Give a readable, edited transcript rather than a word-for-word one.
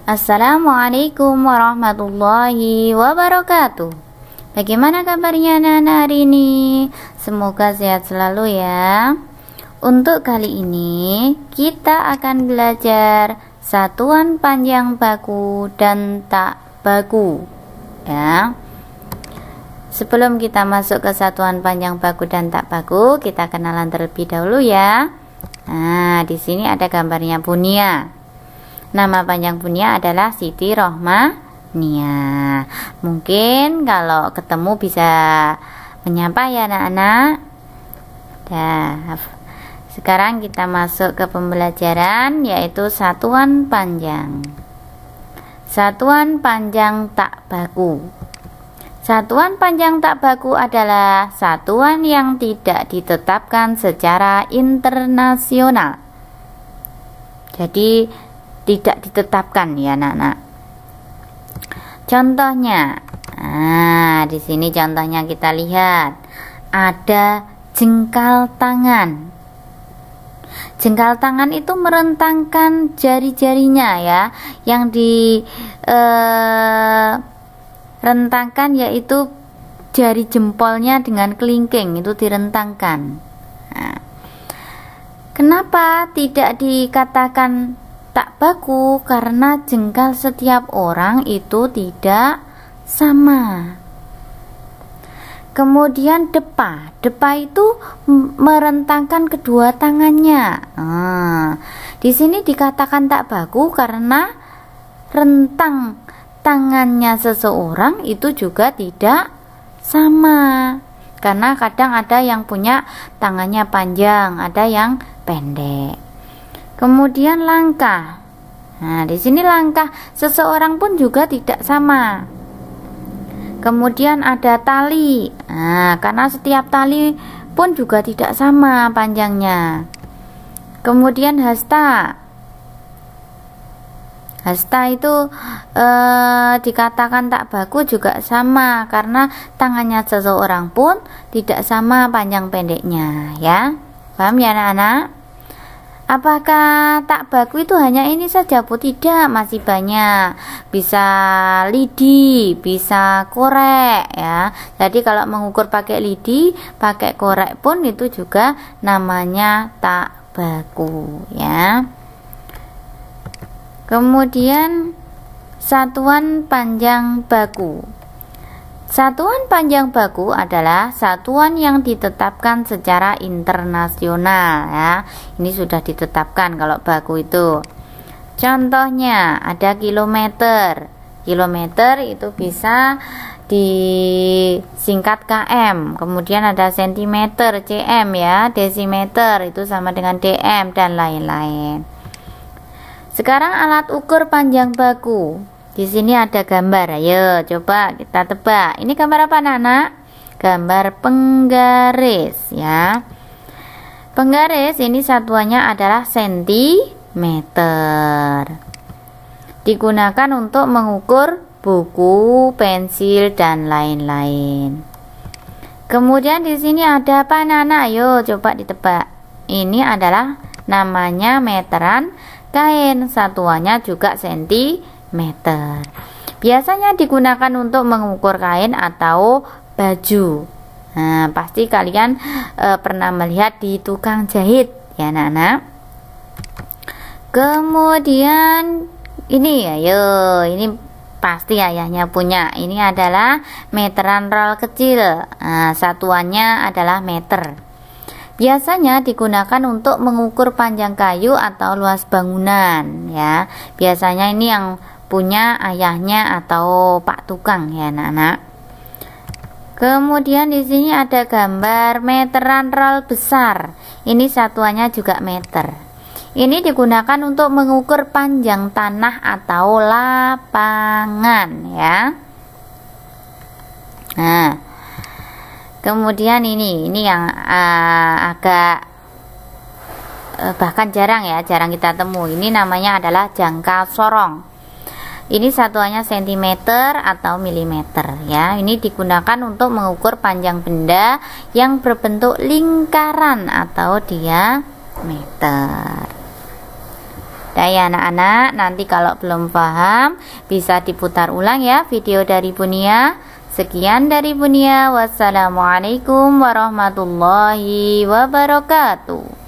Assalamualaikum warahmatullahi wabarakatuh. Bagaimana kabarnya anak-anak hari ini? Semoga sehat selalu ya. Untuk kali ini kita akan belajar satuan panjang baku dan tak baku ya. Sebelum kita masuk ke satuan panjang baku dan tak baku, kita kenalan terlebih dahulu ya. Nah, di sini ada gambarnya Bunia. Nama panjang Bunia adalah Siti Rohmania. Mungkin kalau ketemu bisa menyapa ya anak-anak. Dah. Sekarang kita masuk ke pembelajaran, yaitu satuan panjang. Satuan panjang tak baku. Satuan panjang tak baku adalah satuan yang tidak ditetapkan secara internasional. Jadi tidak ditetapkan ya anak-anak. Contohnya, di sini contohnya kita lihat ada jengkal tangan. Jengkal tangan itu merentangkan jari-jarinya ya, yang rentangkan yaitu jari jempolnya dengan kelingking itu direntangkan. Nah, kenapa tidak dikatakan tak baku? Karena jengkal setiap orang itu tidak sama. Kemudian depa itu merentangkan kedua tangannya. Di sini dikatakan tak baku karena rentang tangannya seseorang itu juga tidak sama, karena kadang ada yang punya tangannya panjang, ada yang pendek. Kemudian langkah. Nah, di sini langkah seseorang pun juga tidak sama. Kemudian ada tali. Nah, karena setiap tali pun juga tidak sama panjangnya. Kemudian hasta. Hasta itu dikatakan tak baku juga sama, karena tangannya seseorang pun tidak sama panjang pendeknya ya. Paham ya anak-anak? Apakah tak baku itu hanya ini saja? Tidak, masih banyak. Bisa lidi, bisa korek ya. Jadi kalau mengukur pakai lidi, pakai korek pun itu juga namanya tak baku ya. Kemudian satuan panjang baku. Satuan panjang baku adalah satuan yang ditetapkan secara internasional ya. Ini sudah ditetapkan kalau baku itu. Contohnya ada kilometer. Kilometer itu bisa disingkat km. Kemudian ada sentimeter, cm ya. Desimeter itu sama dengan dm dan lain-lain. Sekarang alat ukur panjang baku. Di sini ada gambar. Ayo coba kita tebak. Ini gambar apa anak-anak? Gambar penggaris ya. Penggaris ini satuannya adalah sentimeter. Digunakan untuk mengukur buku, pensil dan lain-lain. Kemudian di sini ada apa anak-anak? Ayo coba ditebak. Ini adalah namanya meteran kain, satuannya juga sentimeter. Biasanya digunakan untuk mengukur kain atau baju. Nah, pasti kalian pernah melihat di tukang jahit ya anak-anak. Kemudian ini ini pasti ayahnya punya. Ini adalah meteran roll kecil. Nah, satuannya adalah meter. Biasanya digunakan untuk mengukur panjang kayu atau luas bangunan ya. Biasanya ini yang punya ayahnya atau pak tukang ya anak-anak. Kemudian di sini ada gambar meteran roll besar. Ini satuannya juga meter. Ini digunakan untuk mengukur panjang tanah atau lapangan ya. Nah, kemudian ini yang agak bahkan jarang kita temu. Ini namanya adalah jangka sorong. Ini satuannya sentimeter atau milimeter ya. Ini digunakan untuk mengukur panjang benda yang berbentuk lingkaran atau diameter. Nah ya anak-anak, nanti kalau belum paham bisa diputar ulang ya video dari Bunia. Sekian dari Bunia. Wassalamualaikum warahmatullahi wabarakatuh.